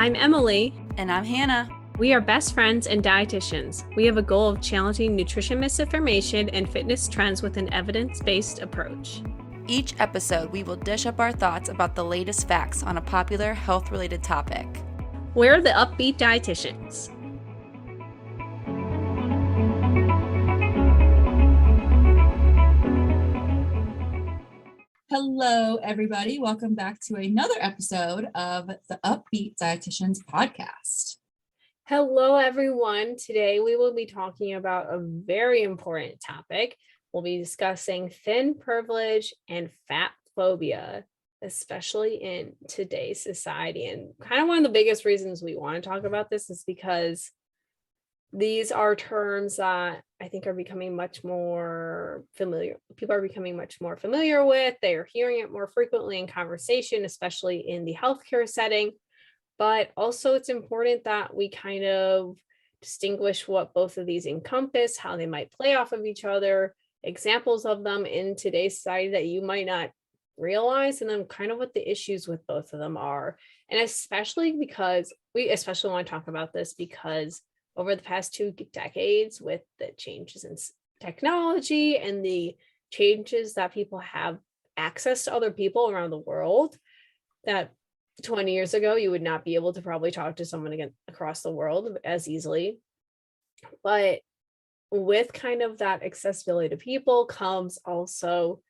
I'm Emily. And I'm Hannah. We are best friends and dietitians. We have a goal of challenging nutrition misinformation and fitness trends with an evidence-based approach. Each episode, we will dish up our thoughts about the latest facts on a popular health-related topic. We're the Up-Beet Dietitians. Hello, everybody. Welcome back to another episode of the Up-Beet Dietitians podcast. Hello, everyone. Today we will be talking about a very important topic. We'll be discussing thin privilege and fat phobia, especially in today's society. And kind of one of the biggest reasons we want to talk about this is because these are terms that I think are becoming much more familiar. People are becoming much more familiar with. They are hearing it more frequently in conversation, especially in the healthcare setting. But also it's important that we kind of distinguish what both of these encompass, how they might play off of each other, examples of them in today's society that you might not realize, and then kind of what the issues with both of them are. And especially because we especially want to talk about this because over the past 2 decades, with the changes in technology and the changes that people have access to other people around the world, that 20 years ago, you would not be able to probably talk to someone again across the world as easily. But with kind of that accessibility to people comes also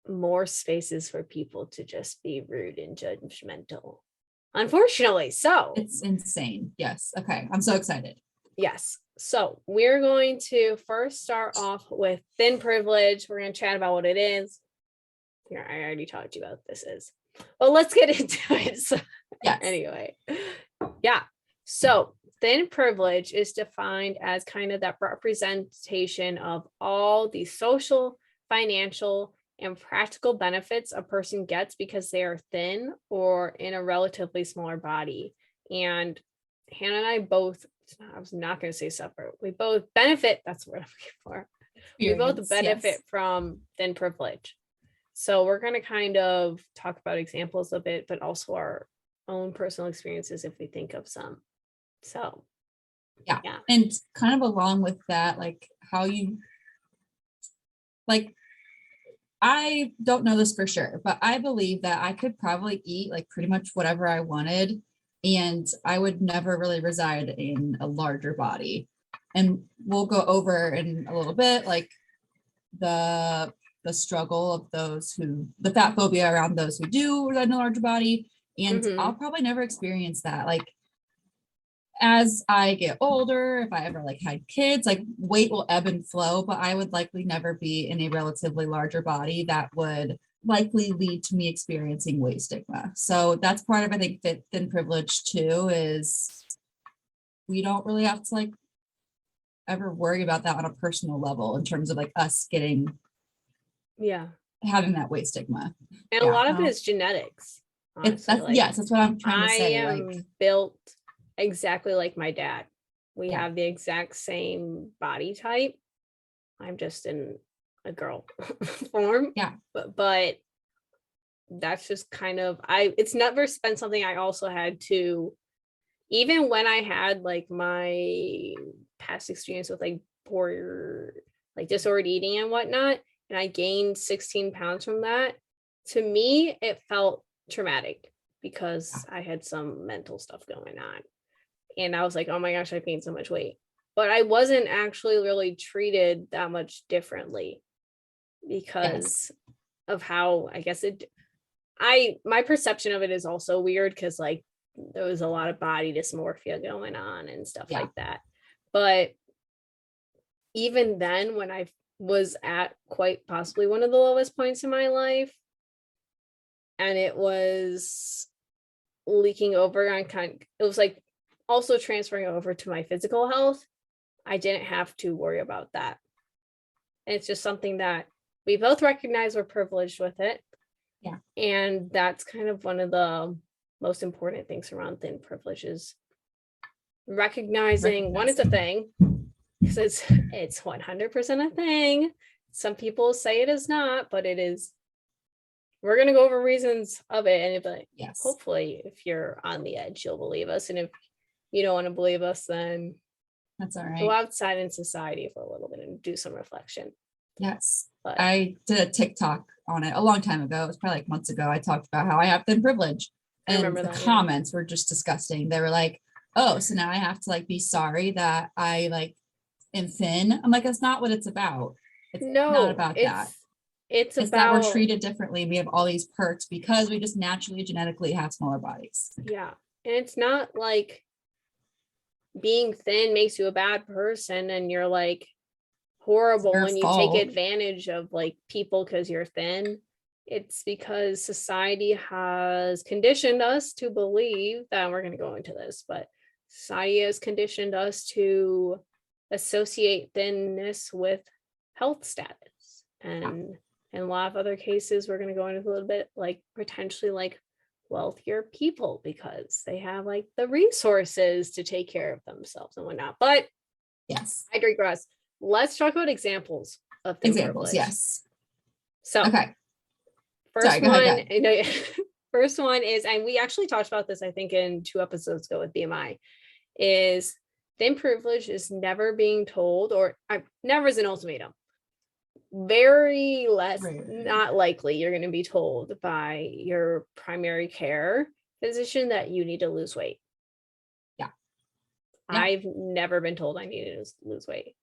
more spaces for people to just be rude and judgmental. Unfortunately, so. It's insane. Yes. Okay. I'm so excited. Yes. So we're going to first start off with thin privilege. We're going to chat about what it is. Here, I already talked to you about what this is. Well, let's get into it. So, yes. Anyway, yeah. So thin privilege is defined as kind of that representation of all the social, financial, and practical benefits a person gets because they are thin or in a relatively smaller body. And Hannah and I both, I was not going to say suffer, we both benefit, that's what I'm looking for. We both benefit from thin privilege. So we're going to kind of talk about examples of it, but also our own personal experiences if we think of some. So, yeah. And kind of along with that, like how you, like, I don't know this for sure, but I believe that I could probably eat like pretty much whatever I wanted, and I would never really reside in a larger body. And we'll go over in a little bit, like the struggle of those who, the fat phobia around those who do reside in a larger body. And I'll probably never experience that. Like, as I get older, if I ever like had kids, like weight will ebb and flow, but I would likely never be in a relatively larger body that would likely lead to me experiencing weight stigma. So that's part of, I think, thin privilege too, is we don't really have to like ever worry about that on a personal level in terms of like us getting, having that weight stigma. And a lot of it is genetics. Honestly. Yes, that's what I'm trying to say. I am built exactly like my dad. We have the exact same body type. I'm just in a girl form. Yeah. But that's just kind of, it's never been something I also had to, even when I had like my past experience with like poor, like disordered eating and whatnot, and I gained 16 pounds from that, to me, it felt traumatic because I had some mental stuff going on. And I was like, oh my gosh, I gained so much weight. But I wasn't actually really treated that much differently because of how, I guess my perception of it is also weird because like there was a lot of body dysmorphia going on and stuff like that. But even then, when I was at quite possibly one of the lowest points in my life, and it was leaking over on it was like also transferring over to my physical health, I didn't have to worry about that. And it's just something that we both recognize we're privileged with it. Yeah. And that's kind of one of the most important things around thin privilege is recognizing one, it's a thing, because it's 100% a thing. Some people say it is not, but it is we're going to go over reasons of it. And if, Yes. hopefully if you're on the edge, you'll believe us. And if you don't want to believe us, then That's all go right. outside in society for a little bit and do some reflection. Yes. But I did a TikTok on it a long time ago. It was probably like months ago. I talked about how I have thin privilege. I And remember the that, yeah. comments were just disgusting. They were like, oh, so now I have to like be sorry that I like am thin. I'm like, that's not what it's about. It's No, not about that. It's It's that we're about, treated differently. We have all these perks because we just naturally genetically have smaller bodies. yeah. And it's not like being thin makes you a bad person and you're like horrible your and you fault. take advantage of like people because you're thin. It's because society has conditioned us to believe that, we're going to go into this, but society has conditioned us to associate thinness with health status. And in a lot of other cases, we're going to go into a little bit like potentially like wealthier people because they have like the resources to take care of themselves and whatnot. But yes, I digress. Let's talk about examples of thin examples. privilege. Yes. So okay. First Sorry, go one, ahead. you know, first one is, and we actually talked about this, I think, in 2 episodes ago with BMI, is thin privilege is never being told, or never is an ultimatum. Very less, not likely you're going to be told by your primary care physician that you need to lose weight. Yeah. I've never been told I needed to lose weight.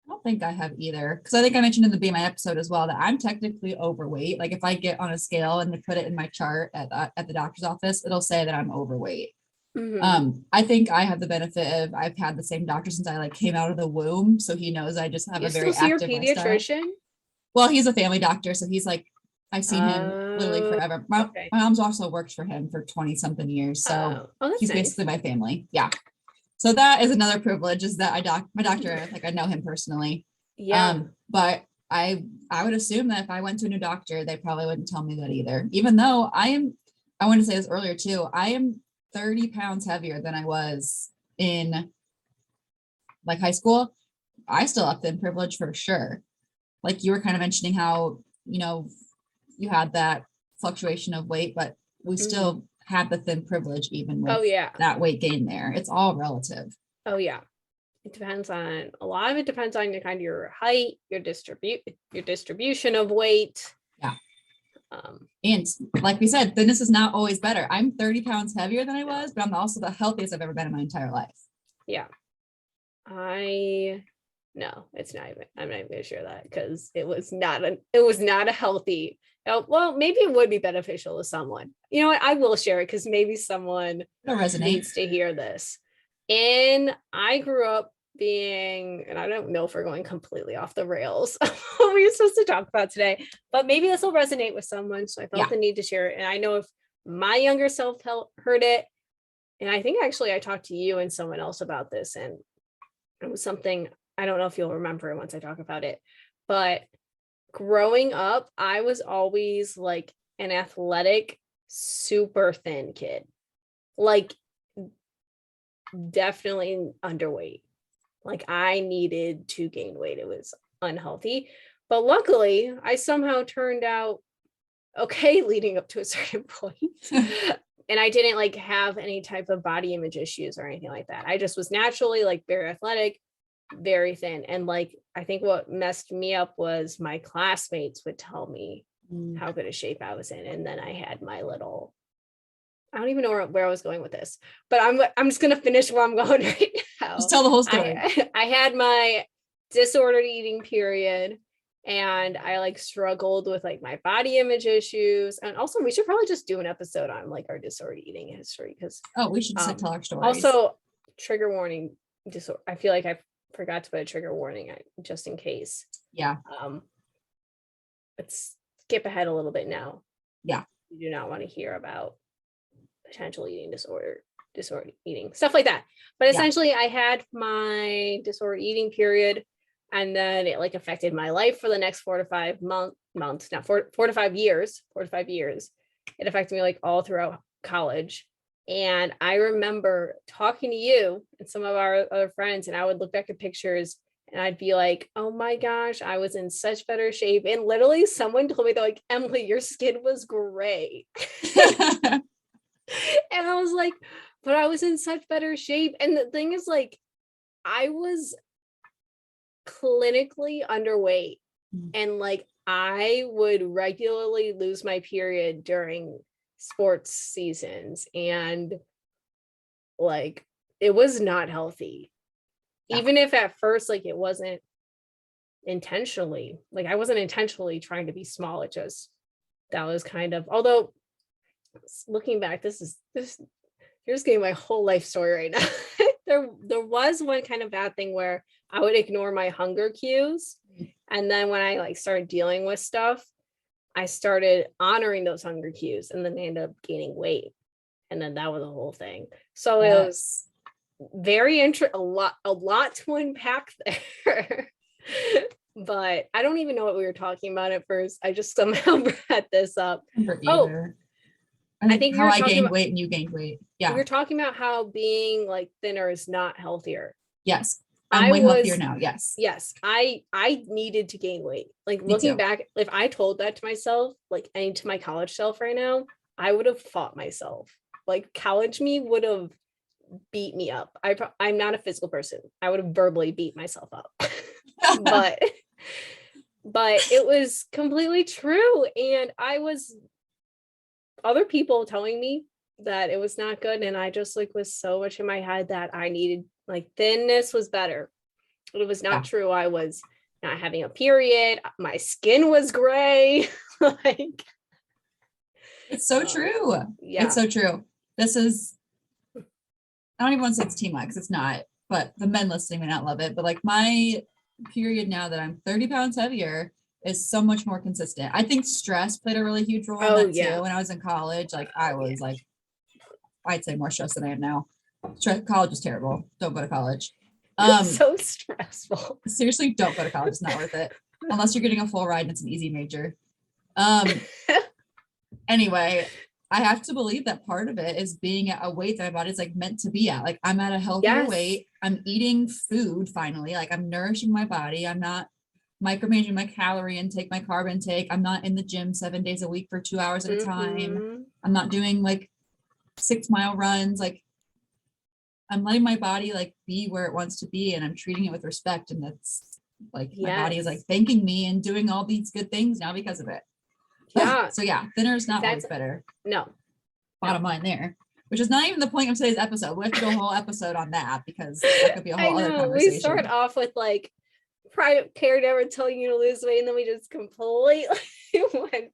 I don't think I have either, because I think I mentioned in the BMI episode as well that I'm technically overweight. Like if I get on a scale and they put it in my chart at the doctor's office, it'll say that I'm overweight. I think I have the benefit of I've had the same doctor since I like came out of the womb, so he knows I just have a very active your pediatrician lifestyle. Well, he's a family doctor, so he's like I've seen him literally forever. My mom's also worked for him for 20 something years, so he's basically my family. Yeah. So that is another privilege, is that my doctor, like I know him personally. Yeah. But I would assume that if I went to a new doctor, they probably wouldn't tell me that either. Even though I wanted to say this earlier too, I am 30 pounds heavier than I was in like high school. I still have thin privilege for sure. Like you were kind of mentioning how, you know, you had that fluctuation of weight, but we still have the thin privilege even with that weight gain there. It's all relative. Oh yeah. It depends on, a lot of it depends on your kind of your height, your distribution of weight. Yeah. And like we said, thinness is not always better. I'm 30 pounds heavier than I was, but I'm also the healthiest I've ever been in my entire life. Yeah. No, it's not even, I'm not even gonna share that because it was not a healthy, well, maybe it would be beneficial to someone. You know what? I will share it because maybe someone needs to hear this. And I grew up being, and I don't know if we're going completely off the rails what we were supposed to talk about today, but maybe this will resonate with someone. So I felt the need to share it. And I know if my younger self heard it, and I think actually I talked to you and someone else about this, and it was something, I don't know if you'll remember once I talk about it, but growing up, I was always like an athletic, super thin kid, like definitely underweight. Like I needed to gain weight. It was unhealthy, but luckily I somehow turned out okay leading up to a certain point. And I didn't like have any type of body image issues or anything like that. I just was naturally like very athletic, very thin. And like, I think what messed me up was my classmates would tell me how good a shape I was in. And then I had my little, I don't even know where I was going with this, but I'm just going to finish where I'm going right now. Just tell the whole story. I had my disordered eating period, and I like struggled with like my body image issues. And also we should probably just do an episode on like our disordered eating history, because we should tell our stories. Also, trigger warning, I feel like I forgot to put a trigger warning just in case. Yeah. Let's skip ahead a little bit now. Yeah. You do not want to hear about potential eating disorder eating, stuff like that. But essentially I had my disordered eating period, and then it like affected my life for the next 4 to 5 months, not 4 to 5 years. It affected me like all throughout college. And I remember talking to you and some of our other friends, and I would look back at pictures And I'd be like, oh my gosh, I was in such better shape. And literally someone told me, they're like, Emily, your skin was gray. And I was like, but I was in such better shape. And the thing is, like, I was clinically underweight, and like I would regularly lose my period during sports seasons, and like it was not healthy. Even if at first, like, it wasn't intentionally, like I wasn't intentionally trying to be small. It just, that was kind of, although looking back, this you're just getting my whole life story right now. There was one kind of bad thing where I would ignore my hunger cues. And then when I like started dealing with stuff, I started honoring those hunger cues, and then I ended up gaining weight. And then that was the whole thing. So it was very a lot to unpack there. But I don't even know what we were talking about at first. I just somehow brought this up. I think how I gained weight and you gained weight. Yeah. We were talking about how being like thinner is not healthier. Yes. I'm way healthier now. Yes. Yes. I needed to gain weight. Like looking back, if I told that to myself, like and to my college self right now, I would have fought myself. Like college me would have beat me up. I'm not a physical person. I would have verbally beat myself up. but it was completely true. And I was other people telling me that it was not good. And I just like was so much in my head that I needed, like, thinness was better. It was not true. I was not having a period. My skin was gray. Like, it's so true. Yeah. It's so true. This is, I don't even want to say it's TMI because it's not, but the men listening may not love it. But like my period now that I'm 30 pounds heavier is so much more consistent. I think stress played a really huge role in that too. When I was in college, like I was like, I'd say more stressed than I am now. College is terrible. Don't go to college. It's so stressful. Seriously, don't go to college. It's not worth it. Unless you're getting a full ride and it's an easy major. Anyway, I have to believe that part of it is being at a weight that my body's like meant to be at. Like I'm at a healthier weight. I'm eating food finally. Like I'm nourishing my body. I'm not micromanaging my calorie intake, my carb intake. I'm not in the gym 7 days a week for 2 hours at a time. I'm not doing like 6-mile runs. Like I'm letting my body like be where it wants to be, and I'm treating it with respect. And that's like my body is like thanking me and doing all these good things now because of it. Yeah. So yeah, thinner is not always better. No. Bottom line there, which is not even the point of today's episode. We have to do a whole episode on that because that could be a whole other conversation. We start off with like private care never telling you to lose weight, and then we just completely went.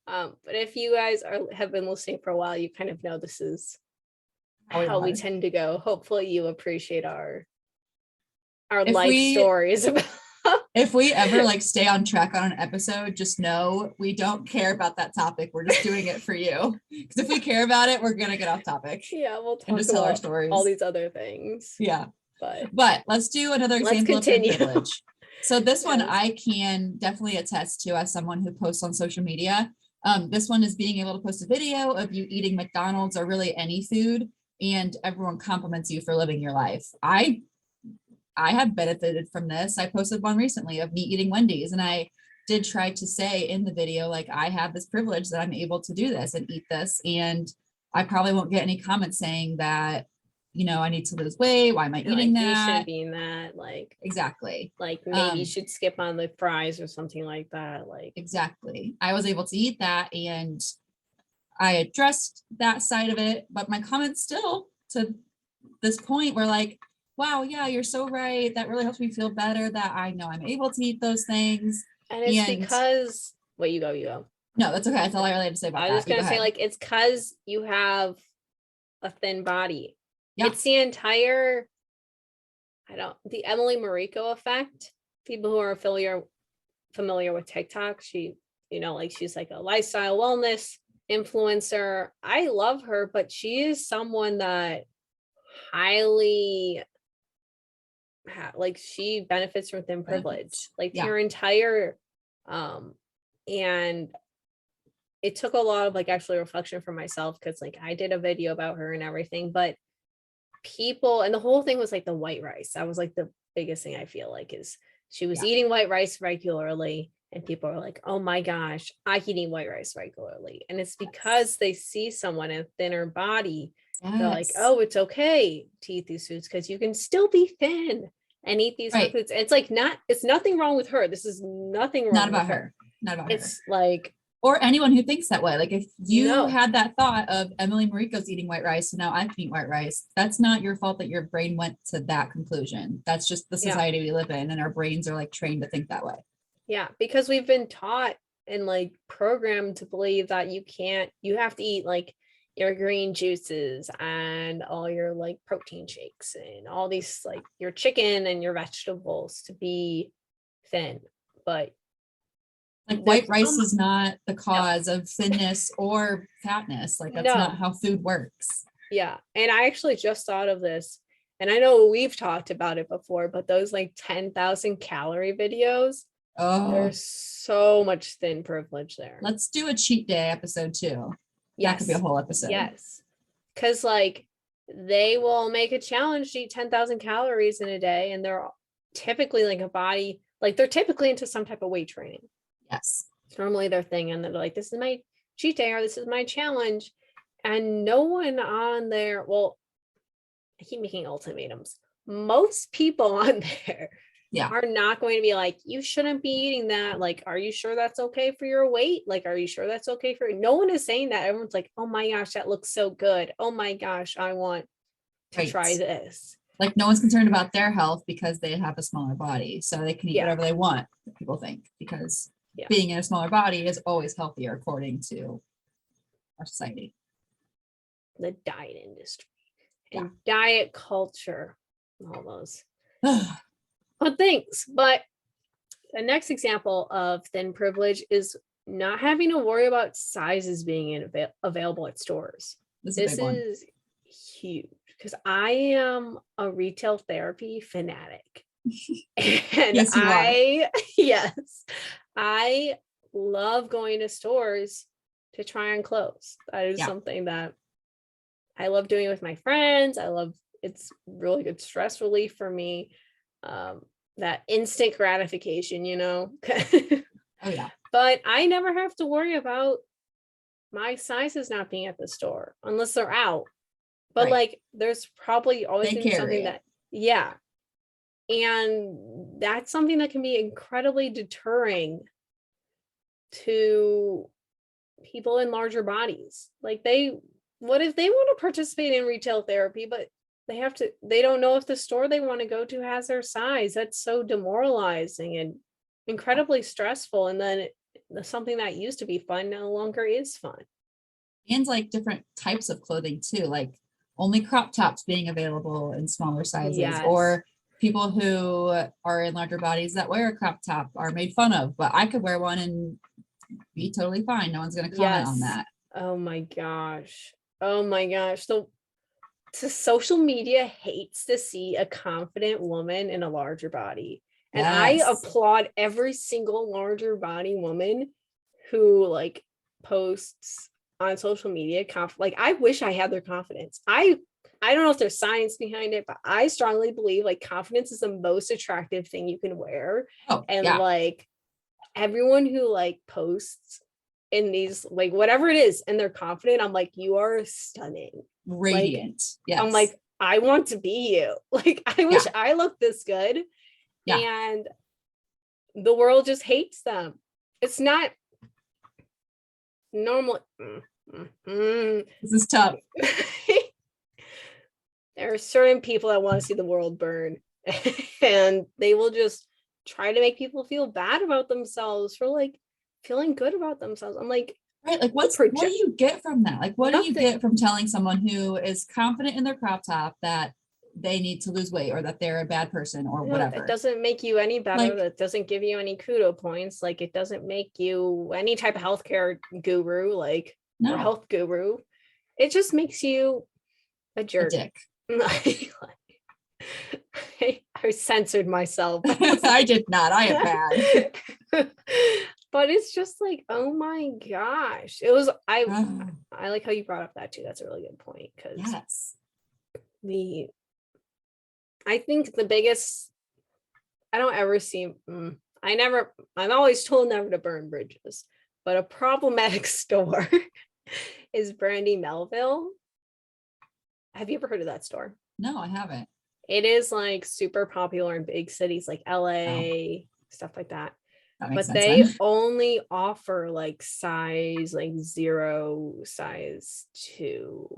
But if you guys have been listening for a while, you kind of know this is how we tend to go. Hopefully you appreciate our life stories about. If we ever like stay on track on an episode, just know we don't care about that topic. We're just doing it for you. Because if we care about it, we're gonna get off topic. Yeah, we'll talk and just tell our stories. All these other things. Yeah. But let's do another example of privilege. So this one I can definitely attest to as someone who posts on social media. This one is being able to post a video of you eating McDonald's or really any food, and everyone compliments you for living your life. I have benefited from this. I posted one recently of me eating Wendy's, and I did try to say in the video, like, I have this privilege that I'm able to do this and eat this. And I probably won't get any comments saying that, you know, I need to lose weight. Why am I eating that? You shouldn't be in that. Like, exactly. Like maybe you should skip on the fries or something like that. Like, exactly. I was able to eat that, and I addressed that side of it, but my comments still to this point were like, wow, yeah, you're so right. That really helps me feel better that I know I'm able to eat those things. And it's because, wait, you go. No, that's okay. That's all I really had to say about that. I was just going to say, like, it's because you have a thin body. Yeah. It's the entire, the Emily Mariko effect. People who are familiar with TikTok, she, you know, like she's like a lifestyle wellness influencer. I love her, but she is someone that highly, like, she benefits from thin privilege, like her entire, and it took a lot of like actually reflection for myself, because like I did a video about her and everything, but people, and the whole thing was like the white rice. I was like, biggest thing I feel like is she was eating white rice regularly, and people are like, oh my gosh, I can eat white rice regularly. And it's because they see someone in a thinner body. They're like, oh, it's okay to eat these foods because you can still be thin and eat these foods. It's like it's nothing wrong with her. This is nothing wrong not about with her. Not about it's her. like, or anyone who thinks that way. Like if you had that thought of Emily Mariko's eating white rice, so now I can eat white rice, that's not your fault that your brain went to that conclusion. That's just the society we live in, and our brains are like trained to think that way. Yeah, because we've been taught and like programmed to believe that you have to eat like your green juices and all your like protein shakes and all these like your chicken and your vegetables to be thin. But like white rice is not the cause of thinness or fatness. Like that's not how food works. Yeah. And I actually just thought of this, and I know we've talked about it before, but those like 10,000 calorie videos, there's so much thin privilege there. Let's do a cheat day episode too. That could be a whole episode. Yes. Because like they will make a challenge to eat 10,000 calories in a day, and they're typically like a body, like they're typically into some type of weight training. Yes. It's normally their thing, and they're like, this is my cheat day, or this is my challenge. And no one on there, well, I keep making ultimatums. Most people on there are not going to be like, you shouldn't be eating that. Like, are you sure that's okay for your weight? Like, are you sure that's okay for you? No one is saying that. Everyone's like, oh my gosh, that looks so good. Oh my gosh, I want to try this. Like no one's concerned about their health because they have a smaller body. So they can eat whatever they want, people think, because being in a smaller body is always healthier according to our society. The diet industry and diet culture, all those good things. But the next example of thin privilege is not having to worry about sizes being available at stores. This is huge because I am a retail therapy fanatic. And I love going to stores to try on clothes. That is something that I love doing with my friends. It's really good stress relief for me. That instant gratification, But I never have to worry about my sizes not being at the store unless they're out. But like there's probably always been something that and that's something that can be incredibly deterring to people in larger bodies. Like what if they want to participate in retail therapy, but they don't know if the store they want to go to has their size. That's so demoralizing and incredibly stressful. And then something that used to be fun no longer is fun. And like different types of clothing too, like only crop tops being available in smaller sizes, or people who are in larger bodies that wear a crop top are made fun of, but I could wear one and be totally fine. No one's going to comment on that. Oh my gosh. So social media hates to see a confident woman in a larger body. And I applaud every single larger body woman who like posts on social media. Like I wish I had their confidence. I don't know if there's science behind it, but I strongly believe like confidence is the most attractive thing you can wear. Like everyone who like posts in these like whatever it is and they're confident, I'm like, you are stunning, radiant. I'm like, I want to be you. Like I wish I looked this good. And the world just hates them. It's not normal. This is tough. There are certain people that want to see the world burn, and they will just try to make people feel bad about themselves for like feeling good about themselves. I'm like, like what do you get from that? Like what do you get from telling someone who is confident in their crop top that they need to lose weight or that they're a bad person or whatever? It doesn't make you any better. That doesn't give you any kudo points. Like it doesn't make you any type of healthcare guru, or health guru. It just makes you a jerk. A dick. I censored myself. I did not. I am bad. But it's just like, oh my gosh. It was I like how you brought up that too. That's a really good point. Because I think the biggest I don't ever see, I'm always told never to burn bridges, but a problematic store is Brandy Melville. Have you ever heard of that store? No, I haven't. It is like super popular in big cities like LA, stuff like that. That makes But sense they then. only offer like size like 0, size 2.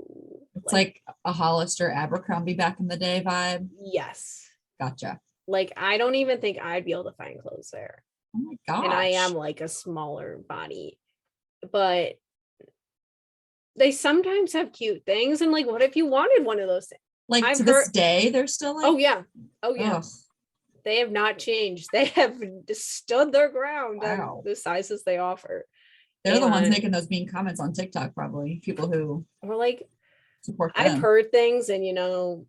It's like a Hollister Abercrombie back in the day vibe. Yes. Gotcha. Like I don't even think I'd be able to find clothes there. Oh my gosh. And I am like a smaller body. But they sometimes have cute things. And like, what if you wanted one of those things? Like I've to this day, they're still like, oh yeah. ugh. They have not changed. They have stood their ground Wow. on the sizes they offer. They're the ones making those mean comments on TikTok, probably people who were like, support them. I've heard things, and you know,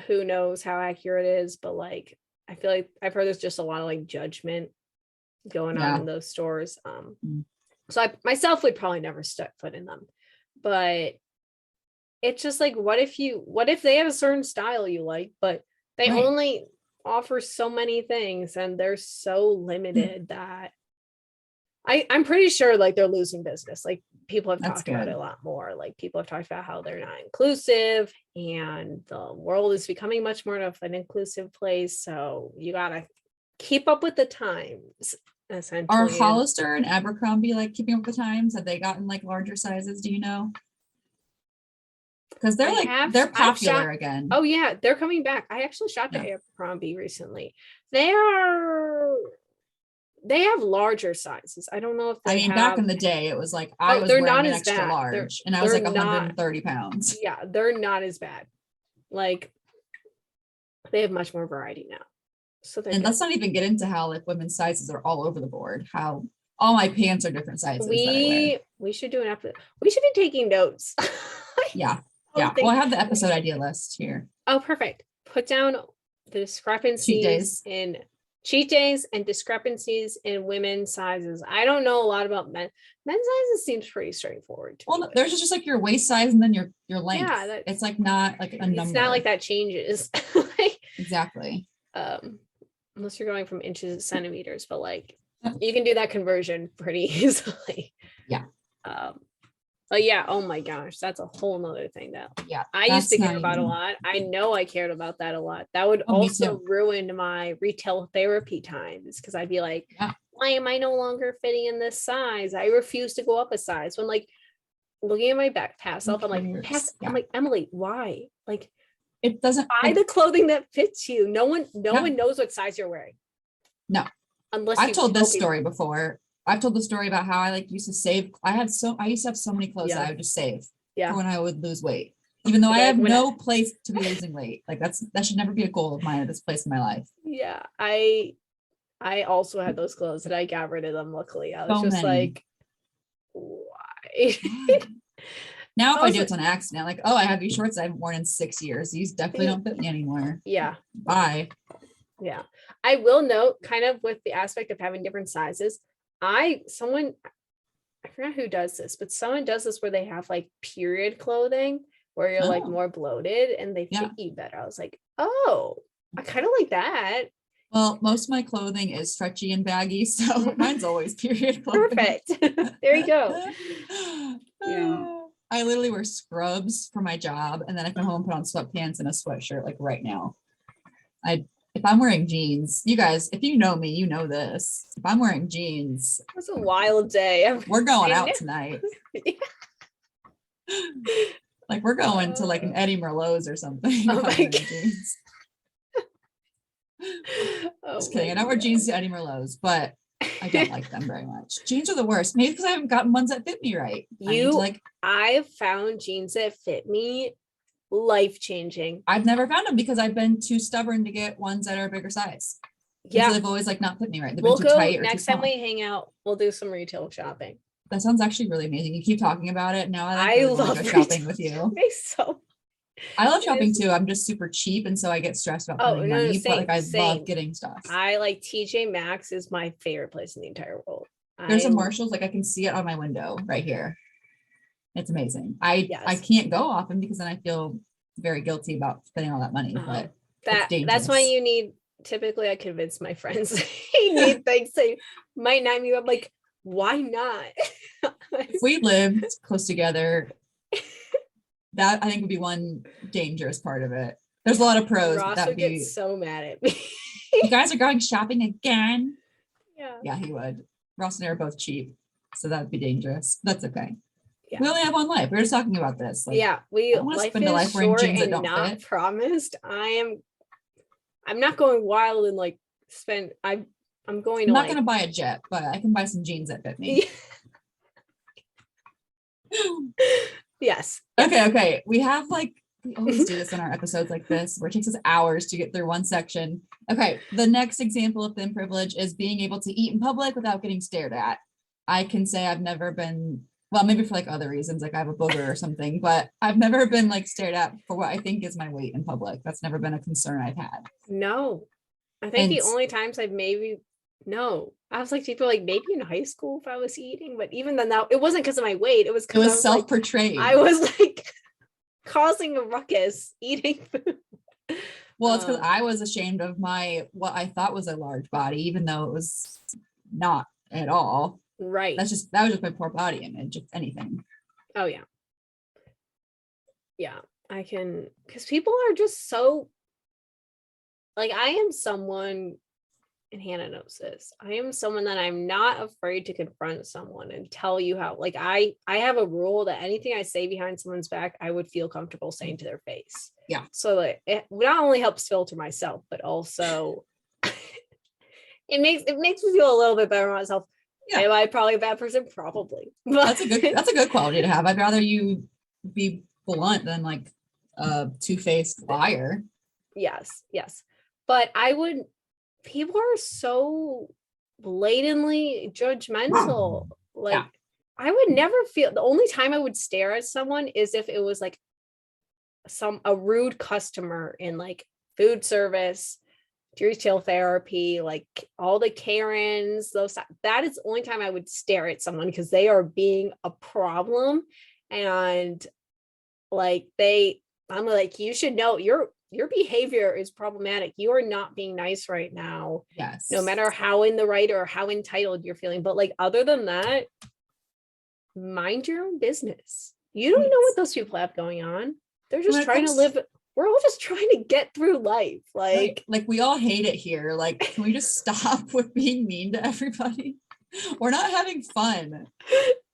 who knows how accurate it is, but like I feel like I've heard there's just a lot of like judgment going on in those stores. So I myself would probably never step foot in them, but it's just like, what if they have a certain style you like, but they only offer so many things and they're so limited that I'm pretty sure like they're losing business. Like people have talked about it a lot more. Like people have talked about how they're not inclusive and the world is becoming much more of an inclusive place. So you gotta keep up with the times. Essentially. Are Hollister and Abercrombie like keeping up with the times? Have they gotten like larger sizes? Do you know? Because they're popular again. Oh yeah, they're coming back. I actually shopped at Abercrombie recently. They have larger sizes. I don't know if they back in the day, it was like I was wearing an extra large and I was like 130 pounds. Yeah, they're not as bad. Like they have much more variety now. So let's not even get into how like women's sizes are all over the board. How all my pants are different sizes. We should do an episode. We should be taking notes. Yeah. Well, I have the episode idea list here. Oh, perfect. Put down the discrepancies in cheat days and discrepancies in women's sizes. I don't know a lot about men. Men's sizes seems pretty straightforward. Well, there's just like your waist size and then your length. Yeah, it's like not like a number. It's not like that changes. Exactly. Unless you're going from inches to centimeters, but like you can do that conversion pretty easily. Yeah. But yeah, oh my gosh, that's a whole nother thing that I used to care about a lot. I know I cared about that a lot. That would also ruin my retail therapy times because I'd be like, why am I no longer fitting in this size? I refuse to go up a size. When like looking at my past self, I'm like, Emily, why? Like it doesn't buy the clothing that fits you. No one knows what size you're wearing. No. Unless I've told this story before. I've told the story about how I like used to save. I used to have so many clothes that I would just save for when I would lose weight, even though I have no place to be losing weight. Like that should never be a goal of mine at this place in my life. Yeah. I also had those clothes and I got rid of them. Luckily. I was just like, why? Now if I do it's on accident, like, oh, I have these shorts I haven't worn in 6 years. These definitely don't fit me anymore. Yeah. Bye. Yeah. I will note kind of with the aspect of having different sizes. I forgot who does this, but someone does this where they have like period clothing where you're like more bloated and they fit you better. I was like, oh, I kind of like that. Well, most of my clothing is stretchy and baggy, so mine's always period clothing. Perfect. There you go. Yeah. I literally wear scrubs for my job and then I come home and put on sweatpants and a sweatshirt like right now. If I'm wearing jeans, you guys, if you know me, you know this. If I'm wearing jeans, it's a wild day. We're going out tonight. Like we're going to like an Eddie Merlot's or something. Oh my God. Just kidding. I don't wear jeans to Eddie Merlot's, but I don't like them very much. Jeans are the worst. Maybe because I haven't gotten ones that fit me right. I've found jeans that fit me life-changing. I've never found them because I've been too stubborn to get ones that are a bigger size. Yeah, they've always like not fit me right. We'll go next time we hang out. We'll do some retail shopping. That sounds actually really amazing. You keep talking about it now. I love shopping with you. I love shopping too. I'm just super cheap, and so I get stressed about spending money. But like I love getting stuff. I like TJ Maxx is my favorite place in the entire world. There's a Marshalls, like I can see it on my window right here. It's amazing. I can't go often because then I feel very guilty about spending all that money. But that's why you need typically I convince my friends they need things they might not need. I'm like, why not? If we lived close together, that I think would be one dangerous part of it. There's a lot of pros, but Ross that would would get be, so mad at me. you guys are going shopping again? Yeah. Yeah, he would. Ross and I are both cheap, so that'd be dangerous. That's okay. Yeah. We only have one life. We were just talking about this. Like, Yeah, I don't want to life spend a is life wearing short jeans that and don't not fit. promised. I'm not going wild and like spend. I'm going to I'm not like. gonna buy a jet, but I can buy some jeans that fit me. Yes. Okay. We have like, we always do this in our episodes like this, where it takes us hours to get through one section. Okay, the next example of thin privilege is being able to eat in public without getting stared at. I can say I've never been, well, maybe for like other reasons, like I have a booger or something, but I've never been like stared at for what I think is my weight in public. That's never been a concern I've had. No, I think the And- only times I've I was like, people like maybe in high school if I was eating, but even then, it wasn't because of my weight. It was It because was self-portrayed. I was like causing a ruckus eating food. Well, it's because I was ashamed of what I thought was a large body, even though it was not at all. Right. That was just my poor body image, if anything. Oh yeah. Yeah, I can, because people are just so, like, I am someone, and Hannah knows this, I am someone that I'm not afraid to confront someone and tell you how, like, I have a rule that anything I say behind someone's back, I would feel comfortable saying to their face. Yeah. So like, it not only helps filter myself, but also it makes me feel a little bit better about myself. Yeah. Am I probably a bad person? Probably. But That's a good quality to have. I'd rather you be blunt than like a two-faced liar. Yes. But people are so blatantly judgmental. Like, Yeah. I would never feel, the only time I would stare at someone is if it was like a rude customer in like food service, retail therapy, like all the Karens, that is the only time I would stare at someone, because they are being a problem. And like I'm like, you should know your behavior is problematic. You are not being nice right now. Yes. No matter how in the right or how entitled you're feeling. But like, other than that, mind your own business. You don't know what those people have going on. They're just trying to live. We're all just trying to get through life. Like we all hate it here. Like, can we just stop with being mean to everybody? We're not having fun.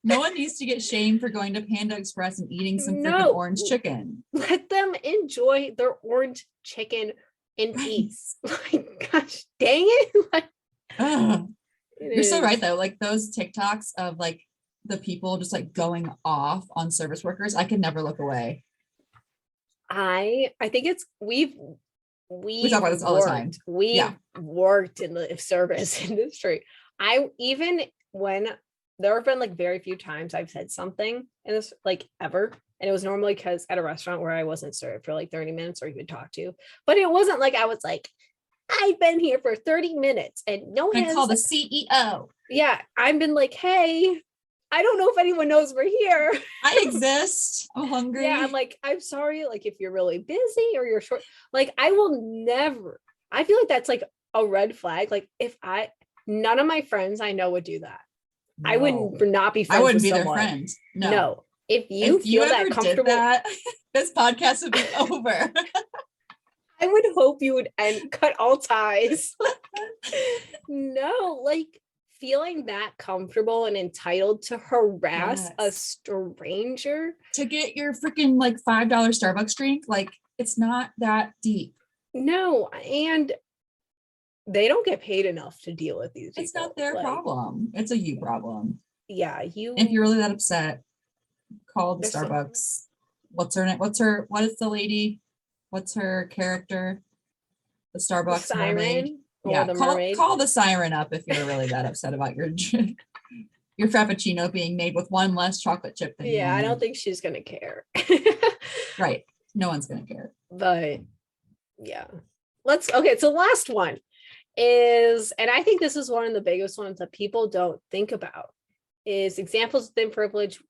No one needs to get shamed for going to Panda Express and eating some freaking orange chicken. Let them enjoy their orange chicken in peace. Like, gosh, dang it. Like, you're so right though. Like those TikToks of like the people just like going off on service workers, I can never look away. I think it's we talk about this all the time. We've worked in the service industry. Even when there have been like very few times I've said something in this, like, ever, and it was normally because at a restaurant where I wasn't served for like 30 minutes or even talked to, but it wasn't like I was like, I've been here for 30 minutes and no one has call the CEO. Yeah, I've been like, hey, I don't know if anyone knows we're here. I exist. I'm hungry. Yeah, I'm like, I'm sorry, like if you're really busy or you're short, like I will never, I feel like that's like a red flag. Like none of my friends I know would do that. No. I would not be friends with someone. Their friend. No. If you feel that comfortable, did that, this podcast would be over. I would hope you would cut all ties. No, like feeling that comfortable and entitled to harass a stranger to get your freaking like $5 Starbucks drink, like it's not that deep. No, and they don't get paid enough to deal with these people. It's not their problem. It's a you problem. Yeah, if you're really that upset, call the Starbucks. What's her name? What is the lady? What's her character? The Starbucks mermaid. Yeah, call the siren up if you're really that upset about your frappuccino being made with one less chocolate chip than you. I don't think she's gonna care. Right. No one's gonna care. But yeah. So last one is, and I think this is one of the biggest ones that people don't think about, is examples of thin privilege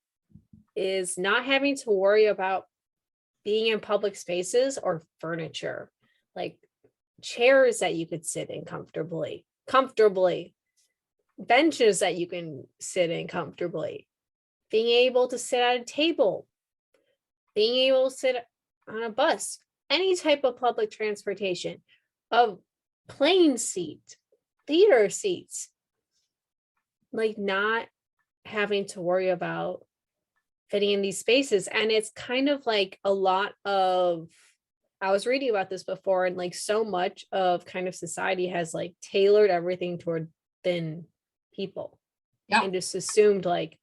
is not having to worry about being in public spaces or furniture. Like chairs that you could sit in comfortably, benches that you can sit in comfortably, being able to sit at a table, being able to sit on a bus, any type of public transportation, a plane seat, theater seats, like not having to worry about fitting in these spaces. And it's kind of like a lot of, I was reading about this before, and like so much of kind of society has like tailored everything toward thin people. Yeah. And just assumed like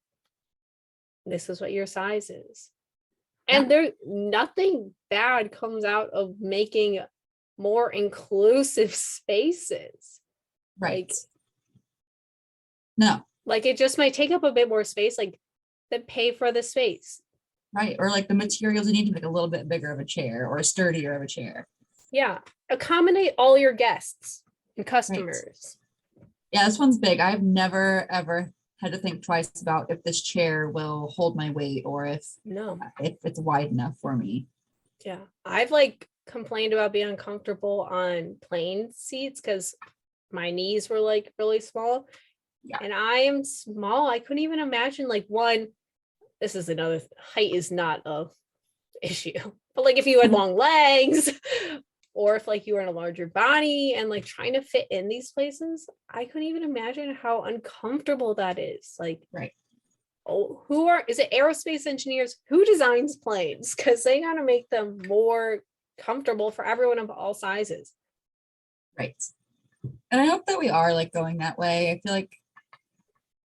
this is what your size is. And there nothing bad comes out of making more inclusive spaces. Right. No. Like it just might take up a bit more space, like then pay for the space. Right. Or like the materials you need to make a little bit bigger of a chair or sturdier of a chair. Yeah. Accommodate all your guests and customers. Right. Yeah, this one's big. I've never ever had to think twice about if this chair will hold my weight or if it's wide enough for me. Yeah. I've like complained about being uncomfortable on plane seats because my knees were like really small. Yeah. And I am small. I couldn't even imagine like this is another, height is not a issue, but like if you had long legs or if like you were in a larger body and like trying to fit in these places, I couldn't even imagine how uncomfortable that is. Like, right. Oh, is it aerospace engineers? Who designs planes? Because they got to make them more comfortable for everyone of all sizes. Right. And I hope that we are like going that way. I feel like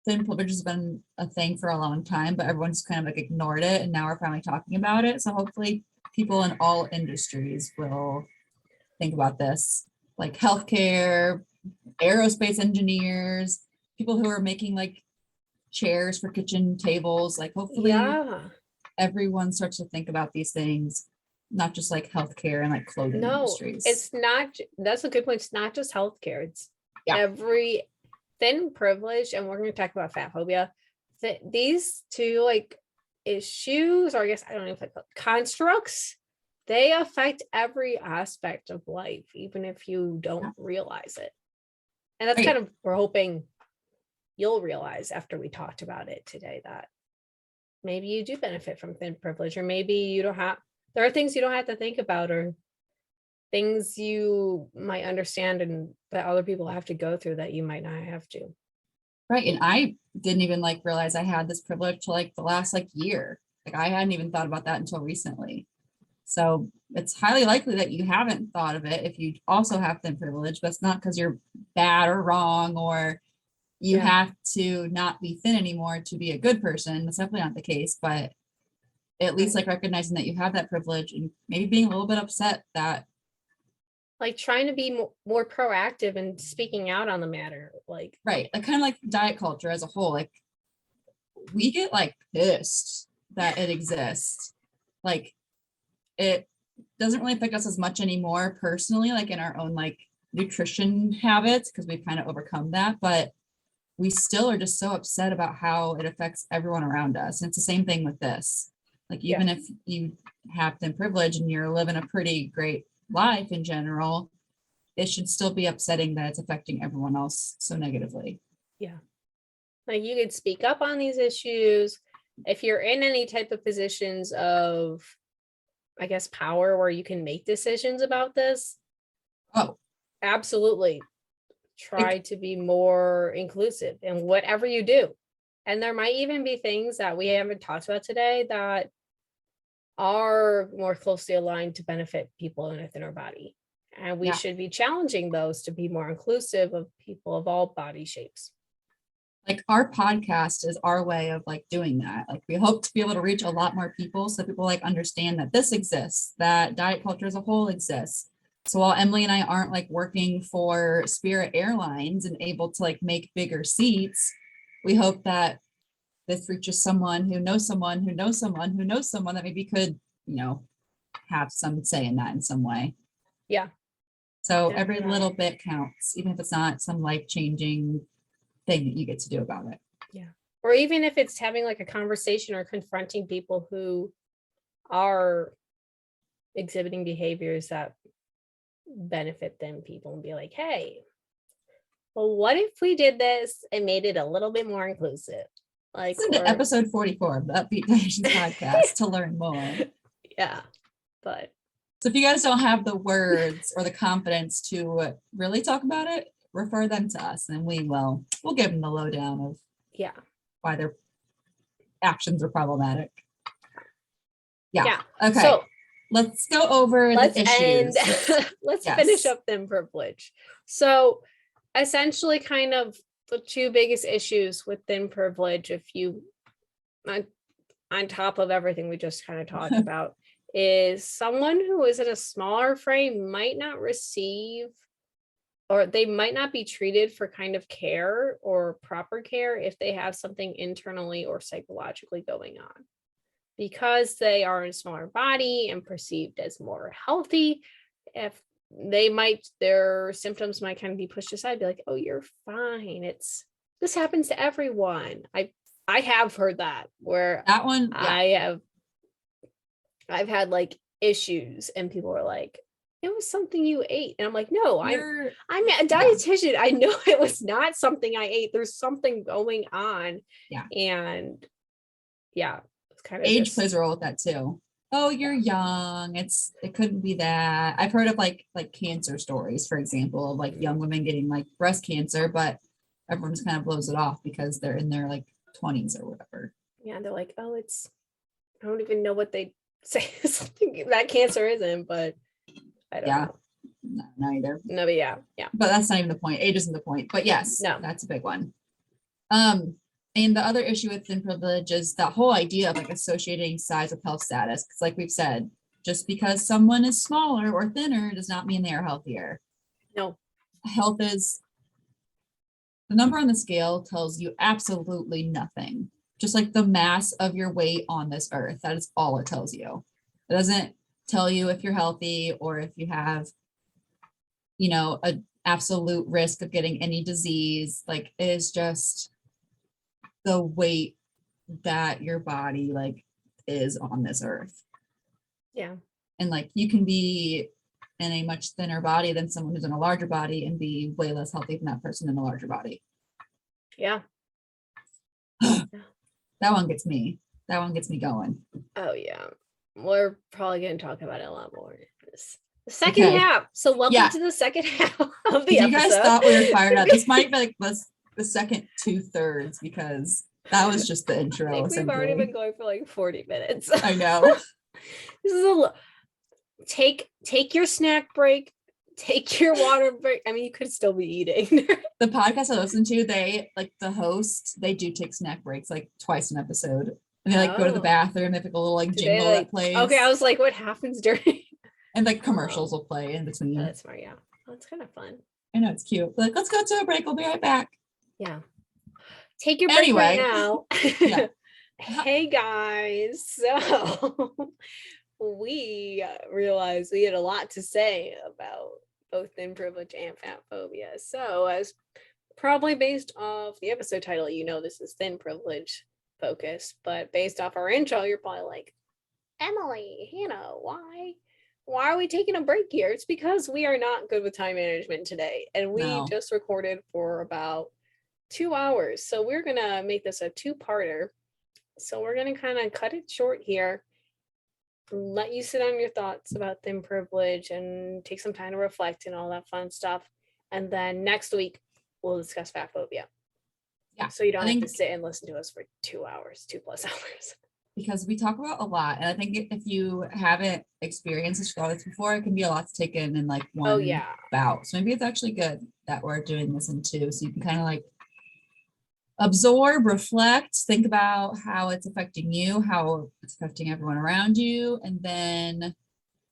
thin privilege has been a thing for a long time, but everyone's kind of like ignored it. And now we're finally talking about it. So hopefully people in all industries will think about this, like healthcare, aerospace engineers, people who are making like chairs for kitchen tables, like hopefully everyone starts to think about these things, not just like healthcare and like clothing industries. It's not, that's a good point. It's not just healthcare. It's every thin privilege, and we're going to talk about fat phobia. These two like issues, or I guess I don't know if I call it constructs, they affect every aspect of life, even if you don't realize it. And that's kind of, we're hoping you'll realize after we talked about it today that maybe you do benefit from thin privilege, or maybe you don't have, there are things you don't have to think about, or things you might understand and that other people have to go through that you might not have to. Right. And I didn't even like realize I had this privilege till like the last like year. Like I hadn't even thought about that until recently. So it's highly likely that you haven't thought of it if you also have thin privilege, but it's not because you're bad or wrong or you have to not be thin anymore to be a good person. That's definitely not the case, but at least like recognizing that you have that privilege and maybe being a little bit upset that like trying to be more proactive and speaking out on the matter. Like, right. Like kind of like diet culture as a whole, like we get like pissed that it exists. Like it doesn't really affect us as much anymore personally, like in our own like nutrition habits, because we've kind of overcome that, but we still are just so upset about how it affects everyone around us. And it's the same thing with this. Like even if you have thin privilege and you're living a pretty great life in general, it should still be upsetting that it's affecting everyone else so negatively. Yeah. Like you could speak up on these issues if you're in any type of positions of, I guess, power where you can make decisions about this. Oh, absolutely. Try to be more inclusive in whatever you do. And there might even be things that we haven't talked about today that are more closely aligned to benefit people in a thinner body. And we should be challenging those to be more inclusive of people of all body shapes. Like our podcast is our way of like doing that. Like we hope to be able to reach a lot more people so people like understand that this exists, that diet culture as a whole exists. So while Emily and I aren't like working for Spirit Airlines and able to like make bigger seats, we hope that this reaches someone who knows someone who knows someone who knows someone that maybe could, you know, have some say in that in some way. Yeah. So every little bit counts, even if it's not some life-changing thing that you get to do about it. Yeah. Or even if it's having like a conversation or confronting people who are exhibiting behaviors that benefit thin people and be like, hey, well, what if we did this and made it a little bit more inclusive? Like, listen to episode 44 of the Up-Beet Dietitians podcast to learn more. Yeah, but so if you guys don't have the words or the confidence to really talk about it, refer them to us, and we'll give them the lowdown of why their actions are problematic. Yeah. Okay. So let's go over the issues. Let's finish up thin privilege. So essentially, kind of the two biggest issues with thin privilege, if you on top of everything we just kind of talked about, is someone who is in a smaller frame might not receive, or they might not be treated for kind of care or proper care if they have something internally or psychologically going on. Because they are in a smaller body and perceived as more healthy, if their symptoms might kind of be pushed aside, be like, oh, you're fine. This happens to everyone. I have heard that, where that one, I've had like issues and people are like, it was something you ate. And I'm like, no, I'm a dietitian. Yeah. I know it was not something I ate. There's something going on. Yeah. And it's kind of age plays a role with that too. Oh, you're young. It couldn't be that. I've heard of like cancer stories, for example, of like young women getting like breast cancer, but everyone just kind of blows it off because they're in their like 20s or whatever. Yeah. They're like, oh, I don't even know what they say something that cancer isn't, but I don't know. No, either. No, but yeah. But that's not even the point. Age isn't the point. But yes, that's a big one. And the other issue with thin privilege is that whole idea of like associating size with health status. Because like we've said, just because someone is smaller or thinner does not mean they are healthier. No. Health is, the number on the scale tells you absolutely nothing. Just like the mass of your weight on this earth. That is all it tells you. It doesn't tell you if you're healthy or if you have, an absolute risk of getting any disease. Like, it is just the weight that your body like is on this earth. Yeah. And like you can be in a much thinner body than someone who's in a larger body and be way less healthy than that person in a larger body. Yeah. That one gets me going. Oh yeah. We're probably going to talk about it a lot more. The second half. So welcome to the second half of the episode. You guys thought we were fired up. This might be like the second 2/3 because that was just the intro. I think we've already been going for like 40 minutes. I know. This is take your snack break, take your water break. I mean, you could still be eating. The podcast I listen to, the host, they do take snack breaks like twice an episode. And they go to the bathroom, they have like a little like jingle that plays. Okay, I was like, what happens during? And like commercials will play in between. That's smart, yeah. That's kind of fun. I know, it's cute. Like, let's go to a break. We'll be right back. Yeah. Take your break right now. Yeah. Hey guys. So we realized we had a lot to say about both thin privilege and fat phobia. So as probably based off the episode title, this is thin privilege focused, but based off our intro, you're probably like, Emily, why are we taking a break here? It's because we are not good with time management today. And we just recorded for about 2 hours. So we're going to make this a 2-parter. So we're going to kind of cut it short here, let you sit on your thoughts about thin privilege and take some time to reflect and all that fun stuff. And then next week, we'll discuss fat phobia. Yeah. So you don't have to sit and listen to us for 2 hours, 2+ hours. Because we talk about a lot. And I think if you haven't experienced this before, it can be a lot to take in like one bout. So maybe it's actually good that we're doing this in 2. So you can kind of like absorb, reflect, think about how it's affecting you, how it's affecting everyone around you, and then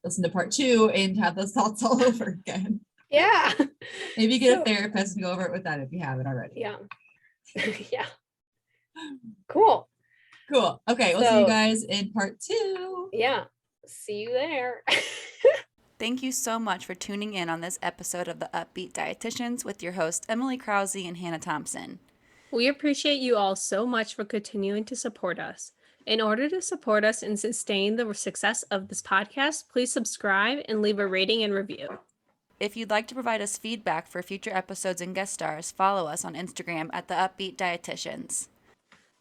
listen to part 2 and have those thoughts all over again. Yeah. Maybe get a therapist and go over it with that if you haven't already. Yeah. Yeah. Cool. Okay, we'll see you guys in part 2. Yeah. See you there. Thank you so much for tuning in on this episode of the Up-Beet Dietitians with your hosts Emily Krause and Hannah Thompson. We appreciate you all so much for continuing to support us. In order to support us and sustain the success of this podcast, please subscribe and leave a rating and review. If you'd like to provide us feedback for future episodes and guest stars, follow us on Instagram at the Up-Beet Dietitians.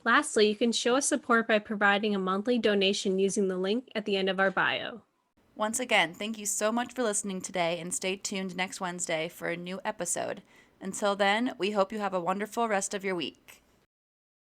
Lastly, you can show us support by providing a monthly donation using the link at the end of our bio. Once again, thank you so much for listening today, and stay tuned next Wednesday for a new episode. Until then, we hope you have a wonderful rest of your week.